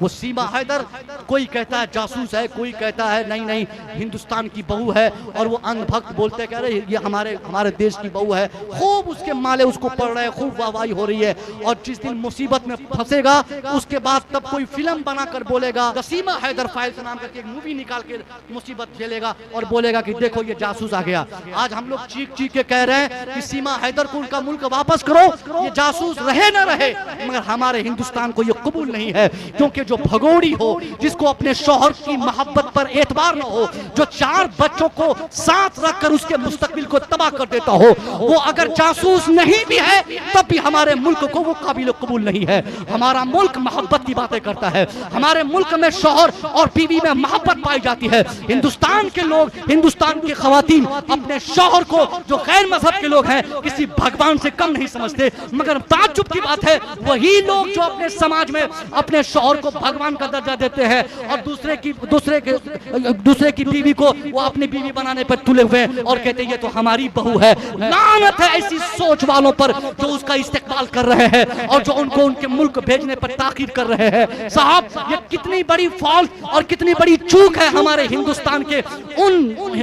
वो सीमा हैदर कोई कहता है जासूस है, कोई कहता है नहीं नहीं हिंदुस्तान की बहू है, और वो अंधभक्त बोलते कह रहे ये हमारे देश की बहू है। खूब उसके माले उसको पड़ रहे हैं, खूब वाहवाही हो रही है। और जिस दिन मुसीबत में फंसेगा उसके बाद तब कोई फिल्म बनाकर बोलेगा, द सीमा हैदर फाइल्स नाम करके एक मूवी निकाल के मुसीबत झेलेगा और बोलेगा कि देखो ये जासूस आ गया। आज हम लोग चीख चीख के कह रहे हैं कि सीमा हैदर को उनका मुल्क वापस करो, ये जासूस रहे ना रहे, मगर हमारे हिंदुस्तान को ये कबूल नहीं है। क्योंकि जो भगोड़ी हो, जिसको अपने शौहर की मोहब्बत पर एतबार न हो, जो 4 बच्चों को साथ रखकर उसके मुस्तकबिल को तबाह कर देता हो, वो अगर जासूस नहीं भी है तब भी हमारे मुल्क को वो काबिल कबूल नहीं है। हमारा मुल्क मोहब्बत की बातें करता है, हमारे मुल्क में शौहर और बीवी में मोहब्बत पाई जाती है। हिंदुस्तान के लोग, हिंदुस्तान की खवातीन अपने शौहर को, जो गैर मजहब के लोग हैं, किसी भगवान से कम नहीं समझते। मगर ताज्जुब की बात है वही लोग जो अपने समाज में अपने शौहर को भगवान का दर्जा देते हैं और दूसरे की बीवी को वो अपनी बीवी बनाने पर तुले हुए और कहते हैं ये तो हमारी बहू है। लानत है ऐसी सोच वालों पर जो उसका इस्तेमाल कर रहे हैं और जो उनको उनके मुल्क भेजने पर ताकीद कर रहे हैं। साहब ये कितनी बड़ी फॉल्ट और कितनी बड़ी चूक है हमारे हिंदुस्तान के उन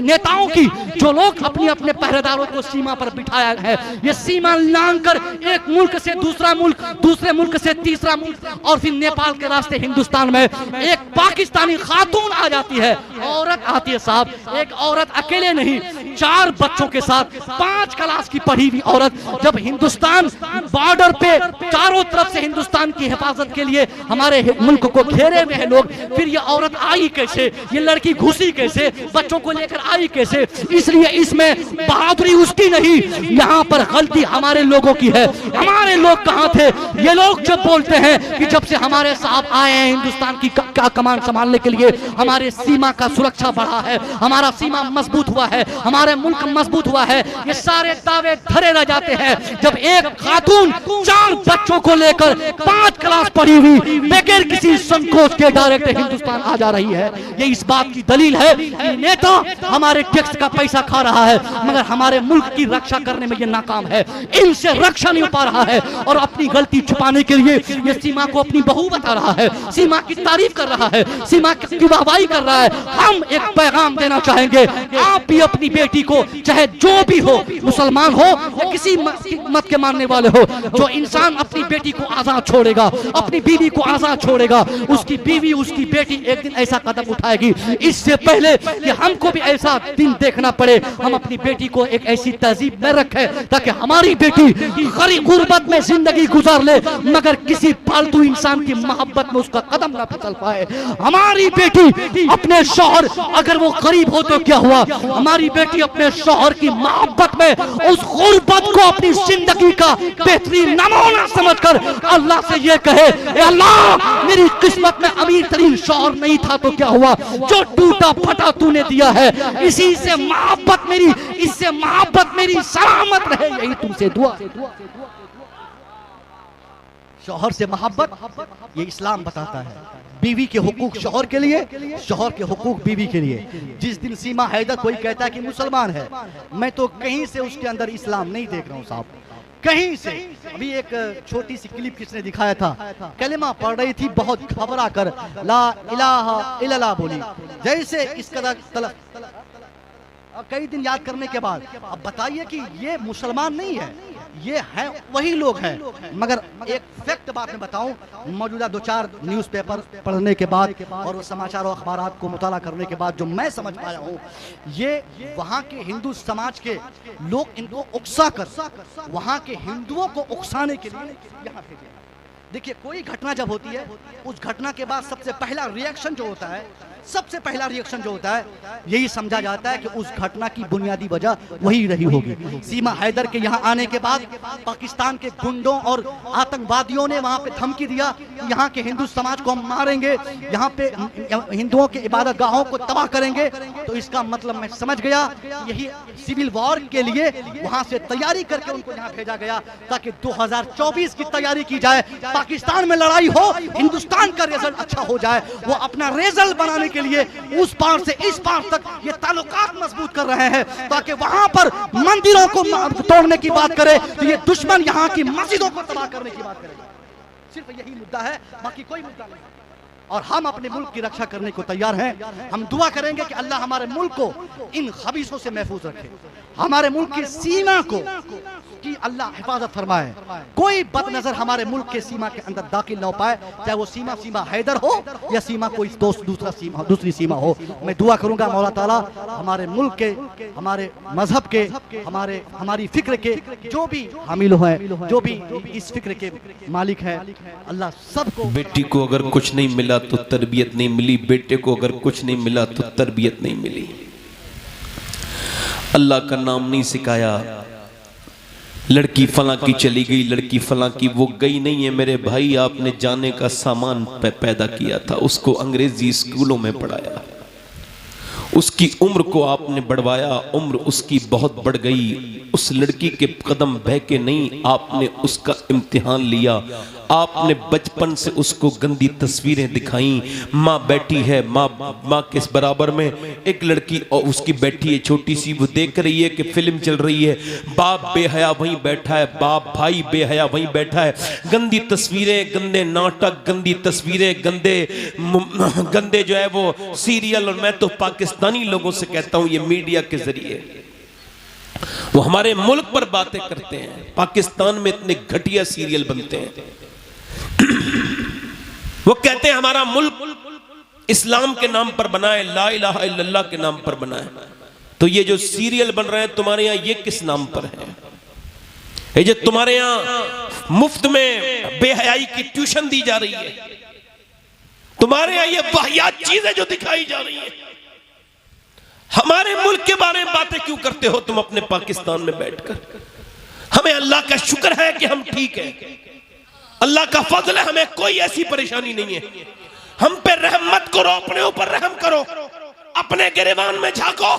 नेताओं की जो लोग अपने अपने पहरेदारों को सीमा पर बिठाया है। ये सीमा लांघकर एक मुल्क से दूसरा मुल्क, दूसरे मुल्क से तीसरा मुल्क और फिर नेपाल के रास्ते हिंदुस्तान में एक पाकिस्तानी खातून आ जाती है, औरत आती है। साहब एक औरत अकेले नहीं, 4 बच्चों के साथ, 5 क्लास की पढ़ी हुई औरत, जब हिंदुस्तान बॉर्डर पे चारों तरफ से हिंदुस्तान की हिफाजत के लिए हमारे मुल्क को घेरे हुए हैं लोग, फिर ये औरत आई कैसे, ये लड़की घुसी कैसे, बच्चों को लेकर आई कैसे? इसलिए इसमें बहादुरी उसकी नहीं, यहाँ पर गलती हमारे लोगों की है। हमारे लोग कहाँ थे? ये लोग जब बोलते हैं कि जब से हमारे साहब आए हैं हिंदुस्तान की क्या कमान संभालने के लिए, हमारे सीमा का सुरक्षा बढ़ा है, हमारा सीमा मजबूत हुआ है, हमारे मुल्क मजबूत हुआ है, ये सारे दावे धरे रह जाते हैं जब एक खातून 4 बच्चों को लेकर 5 क्लास पढ़ी हुई बगैर किसी संकोच के डायरेक्ट हिंदुस्तान आ जा रही है। ये इस बात की दलील है कि नेता हमारे टैक्स का पैसा खा रहा है मगर हमारे मुल्क की रक्षा करने में ये नाकाम है, इनसे रक्षा नहीं हो पा रहा है और अपनी गलती छुपाने के लिए ये सीमा को अपनी बहू बता रहा है, सीमा की तारीफ कर रहा है, सीमा की वाहवाही कर रहा है। हम एक पैगाम देना चाहेंगे, आप भी अपनी बेटी को, चाहे जो भी हो, मुसलमान हो या किसी मत के मानने वाले हो, जो इंसान अपनी बेटी को आजाद छोड़ेगा, अपनी बीवी को आजाद छोड़ेगा, उसकी बीवी, उसकी बेटी एक दिन ऐसा कदम उठाएगी। इससे पहले कि हमको भी ऐसा दिन देखना पड़े, हम अपनी बेटी को एक ऐसी तहजीब में रखें ताकि हमारी बेटी गरीब गुर्बत में जिंदगी गुजार ले मगर किसी फालतू इंसान की मोहब्बत में उसका कदम ना फिसल पाए। हमारी बेटी अपने शौहर, अगर वो गरीब हो तो क्या हुआ, हमारी बेटी अपने शौहर की मोहब्बत में उस गुर्बत को अपनी जिंदगी का बेहतरीन नमूना समझकर अल्लाह से ये कहे, अल्लाह मेरी किस्मत में अमीर तरीन शौहर नहीं था तो क्या हुआ, जो टूटा फटा तूने दिया है, इसी से मोहब्बत मेरी, इससे मोहब्बत मेरी सलामत रहे, यही तुमसे दुआ। शौहर से मोहब्बत ये इस्लाम बताता है, बीवी के हुकूक शौहर के लिए, शौहर के हुकूक बीवी के लिए। जिस दिन सीमा हैदर कोई कहता है कि मुसलमान है, मैं तो कहीं से उसके अंदर इस्लाम नहीं देख रहा हूँ साहब, कहीं से। अभी एक छोटी सी क्लिप किसने दिखाया था, कलिमा पढ़ रही थी, बहुत घबरा कर ला इलाहा इल्लल्लाह बोली, जैसे इसका कई दिन याद करने के बाद। अब बताइए कि ये मुसलमान नहीं है, ये हैं वही लोग हैं। मगर एक फैक्ट बात में बताऊं, मौजूदा 2-4 न्यूज़पेपर पढ़ने के बाद और वो समाचार और अखबार को मुताला करने के बाद जो मैं समझ पाया हूं, ये वहां के हिंदू समाज के लोग इनको उकसा कर वहां के हिंदुओं को उकसाने के लिए यहाँ भेजे। देखिए कोई घटना जब होती है, उस घटना के बाद सबसे पहला रिएक्शन जो होता है, सबसे पहला रिएक्शन जो होता है, यही समझा जाता है कि उस घटना की बुनियादी वजह वही रही होगी। सीमा हैदर के यहाँ आने के बाद पाकिस्तान के गुंडों और आतंकवादियों ने वहाँ पे धमकी दिया कि यहाँ के हिंदू समाज को हम मारेंगे, यहाँ पे हिंदुओं के इबादत गाहों को तबाह करेंगे। तो इसका मतलब मैं समझ गया, यही सिविल वॉर के लिए वहाँ से तैयारी करके उनको यहाँ भेजा गया ताकि 2024 की तैयारी की जाए, पाकिस्तान में लड़ाई हो, हिंदुस्तान का रिजल्ट अच्छा हो जाए। वो अपना रिजल्ट बनाने के लिए उस पार से इस पार तक ये ताल्लुकात मजबूत कर रहे हैं ताकि वहां पर मंदिरों को तोड़ने की बात करे तो ये दुश्मन यहाँ की मस्जिदों को तबाह करने की बात करेगा। सिर्फ यही मुद्दा है, बाकी कोई मुद्दा नहीं। और हम अपने मुल्क की रक्षा करने को तैयार हैं। हम दुआ करेंगे कि अल्लाह हमारे मुल्क को इन खबीसों से महफूज रखे, हमारे मुल्क की सीमा को कि अल्लाह हिफाजत फरमाए, कोई बदनजर हमारे मुल्क के सीमा के अंदर दाखिल ना हो पाए, चाहे वो सीमा हैदर हो या सीमा कोई दूसरी सीमा हो। मैं दुआ करूंगा मौला ताला हमारे मुल्क के, हमारे मजहब के, हमारी फिक्र के जो भी हामिल हैं, जो भी इस फिक्र के मालिक हैं, अल्लाह सबको। बेटी को अगर कुछ नहीं मिला तो तरबियत नहीं मिली, बेटे को अगर कुछ नहीं मिला तो तरबियत नहीं मिली। अल्लाह का नाम नहीं सिखाया, लड़की फलां की चली गई, लड़की फलां की, वो गई नहीं है मेरे भाई। आपने जाने का सामान पैदा किया था, उसको अंग्रेजी स्कूलों में पढ़ाया, उसकी उम्र को आपने बढ़वाया, उम्र उसकी बहुत बढ़ गई। उस लड़की के कदम बह के नहीं, आपने उसका इम्तिहान लिया। आपने बचपन से उसको गंदी तस्वीरें दिखाई। माँ बैठी है, माँ के बराबर में एक लड़की और उसकी बैठी है छोटी सी, वो देख रही है कि फिल्म चल रही है, बाप बेहया वहीं बैठा है, बाप भाई बेहया वहीं बैठा है। गंदी तस्वीरें, गंदे नाटक, गंदी तस्वीरें, गंदे जो है वो सीरियल। और मैं तो पाकिस्तानी लोगों से कहता हूँ, ये मीडिया के जरिए वो हमारे मुल्क पर बातें करते हैं। पाकिस्तान में इतने घटिया सीरियल बनते हैं। वो कहते हैं हमारा मुल्क इस्लाम के नाम पर बना है, ला इलाहा इल्लल्लाह के नाम पर बना है। तो ये जो सीरियल बन रहे हैं तुम्हारे यहाँ, ये किस नाम पर है? ये जो तुम्हारे यहाँ मुफ्त में बेहयाई की ट्यूशन दी जा रही है, तुम्हारे यहाँ ये वाहियात चीजें जो दिखाई जा रही है, हमारे मुल्क के बारे में बातें क्यों करते हो तुम अपने पाकिस्तान में बैठकर? हमें अल्लाह का शुक्र है कि हम ठीक है, अल्लाह का फजल है, हमें कोई ऐसी परेशानी नहीं है। हम पे रहम मत करो, अपने ऊपर रहम करो, अपने गिरेबान में झांको।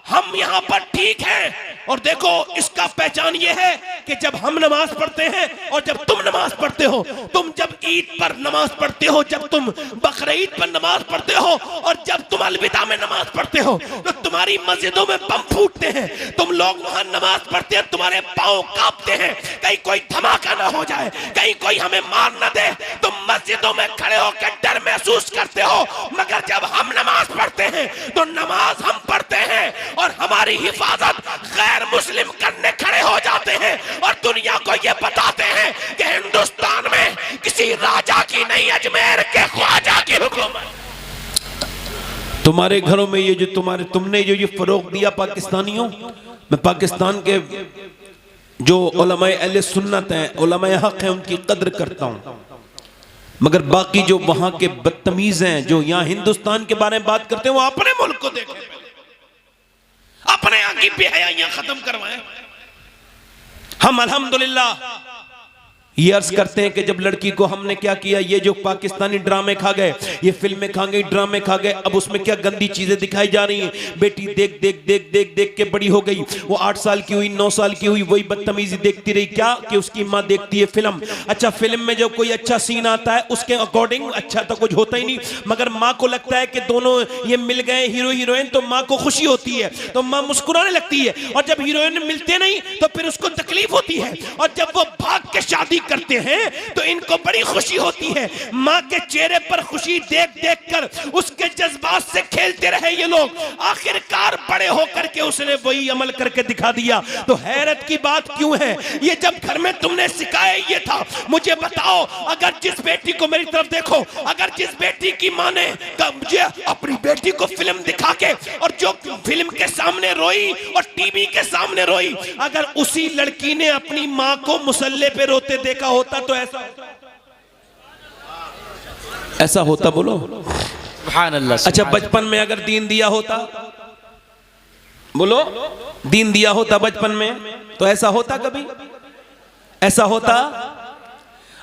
हम यहाँ पर ठीक हैं। और देखो, इसका पहचान ये है कि जब हम नमाज पढ़ते हैं और जब तुम नमाज पढ़ते हो, तुम जब ईद पर नमाज पढ़ते हो, जब तुम बकरीद पर नमाज पढ़ते हो और जब तुम अलविदा में नमाज पढ़ते हो, तो तुम्हारी मस्जिदों में बम फूटते हैं। तुम लोग वहां नमाज पढ़ते हैं, तुम्हारे पांव कांपते हैं, कहीं कोई धमाका ना हो जाए, कहीं कोई हमें मार ना दे। तुम मस्जिदों में खड़े होकर डर महसूस करते हो, मगर जब हम नमाज पढ़ते हैं तो नमाज हम पढ़ते हैं और हमारी हिफाजत गैर मुस्लिम करने खड़े हो जाते हैं और दुनिया को ये बताते हैं कि हिंदुस्तान में किसी राजा की नहीं, अजमेर के ख्वाजा की हुकूमत। तुम्हारे घरों में ये जो तुमने जो ये फरोग दिया पाकिस्तानियों, मैं पाकिस्तान के जो उलमाए अहले सुन्नत हैं, उलमाए हक हैं, उनकी कद्र करता हूं, मगर बाकी जो वहां के बदतमीज हैं, जो यहां हिंदुस्तान के बारे में बात करते हैं, वो अपने मुल्क को देखें, अपने यहाँ की बेहयाइयां खत्म करवाएं। हम अल्हम्दुलिल्लाह ये अर्ज करते हैं कि जब लड़की को हमने क्या किया, ये जो पाकिस्तानी ड्रामे खा गए, ये फिल्में खा गई, ड्रामे खा गए, अब उसमें क्या गंदी चीजें दिखाई जा रही हैं। बेटी देख देख देख देख देख के बड़ी हो गई, वो 8 साल की हुई, 9 साल की हुई, वही बदतमीजी देखती रही। क्या कि उसकी माँ देखती है फिल्म। अच्छा, फिल्म में जब कोई अच्छा सीन आता है, उसके अकॉर्डिंग अच्छा तो कुछ होता ही नहीं, मगर माँ को लगता है कि दोनों ये मिल गए हीरो हीरोइन, तो माँ को खुशी होती है, तो माँ मुस्कुराने लगती है। और जब हीरोइन मिलते नहीं तो फिर उसको तकलीफ होती है, और जब वो भाग के शादी करते हैं तो इनको बड़ी खुशी होती है। मां के चेहरे पर खुशी देख देख कर उसके जज्बात से खेलते रहे ये लोग, आखिरकार बड़े होकर के उसने वही अमल करके दिखा दिया। तो हैरत की बात क्यों है, ये जब घर में तुमने सिखाया ये था। मुझे बताओ, अगर जिस बेटी को, मेरी तरफ देखो, अगर जिस बेटी की मां ने अपनी बेटी को फिल्म दिखा के और जो फिल्म के सामने रोई और टीवी के सामने रोई, अगर उसी लड़की ने अपनी मां को मुसल्ले पे रोते देखा होता तो ऐसा होता बोलो सुभान अल्लाह। अच्छा, बचपन में अगर दीन दिया होता, बोलो दीन दिया होता बचपन में, तो ऐसा होता? कभी ऐसा होता?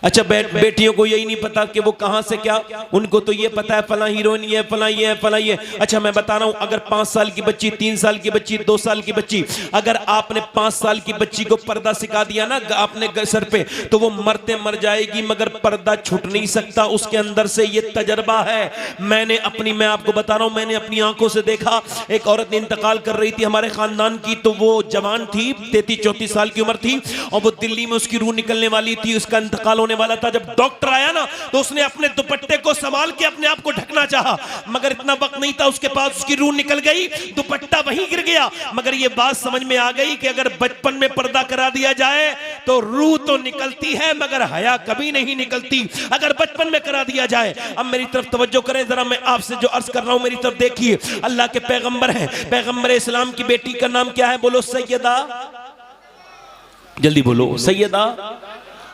अच्छा, बेटियों को यही नहीं पता कि वो कहां से क्या, उनको तो ये पता है फला हीरोइन ये, फला ये, फला ये। अच्छा, मैं बता रहा हूं, अगर 5 साल की बच्ची, 3 साल की बच्ची, 2 साल की बच्ची, अगर आपने 5 साल की बच्ची को पर्दा सिखा दिया ना आपने सर पे, तो वो मरते मर जाएगी, मगर पर्दा छूट नहीं सकता उसके अंदर से। ये तजर्बा है। मैं आपको बता रहा हूं, मैंने अपनी आंखों से देखा। एक औरत इंतकाल कर रही थी हमारे खानदान की, तो वो जवान थी, 33-34 साल की उम्र थी, और वो दिल्ली में उसकी रूह निकलने वाली थी। उसका इंतकाल होने वाला था। जब डॉक्टर आया ना तो उसने अपने दुपट्टे को संभाल के अपने आप को ढकना चाहा, मगर इतना वक्त नहीं था उसके पास, उसकी रूह निकल गई, दुपट्टा वहीं गिर गया। मगर ये बात समझ में आ गई कि अगर बचपन में पर्दा करा दिया जाए तो रूह तो निकलती है मगर हया कभी नहीं निकलती, अगर बचपन में करा दिया जाए। अब मेरी तरफ तवज्जो करें जरा, मैं आपसे जो अर्ज कर रहा हूं मेरी तरफ देखिए। अल्लाह के पैगंबर हैं, पैगंबर इस्लाम की बेटी का नाम क्या है? बोलो सैयदा, जल्दी बोलो, सैयदा